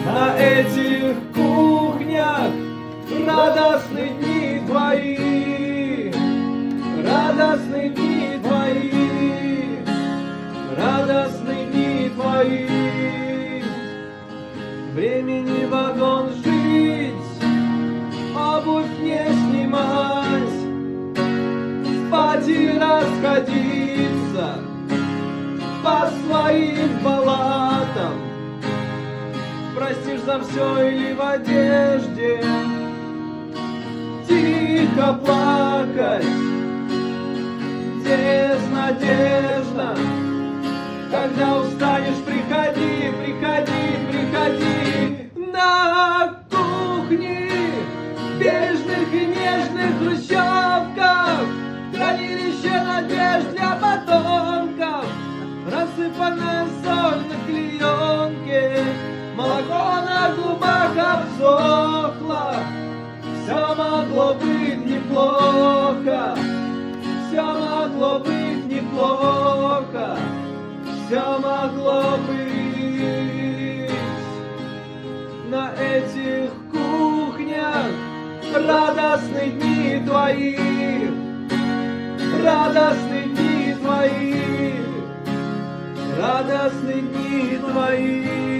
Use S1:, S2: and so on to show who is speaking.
S1: На этих кухнях радостны дни твои, радостны дни твои, радостны дни твои. Времени вагон жить, обувь не снимать, спать и расходиться по своим палатам. Простишь за все или в одежде тихо плакать, где есть надежда. Когда устанешь, приходи, приходи, приходи. На кухне бережных и нежных хрущевках хранилище надежд для потомков, рассыпанная соль на клеенке, молоко на губах обсохло. Все могло быть неплохо, все могло быть неплохо, все могло быть. На этих кухнях радостны дни твои, радостны дни твои, радостны дни твои.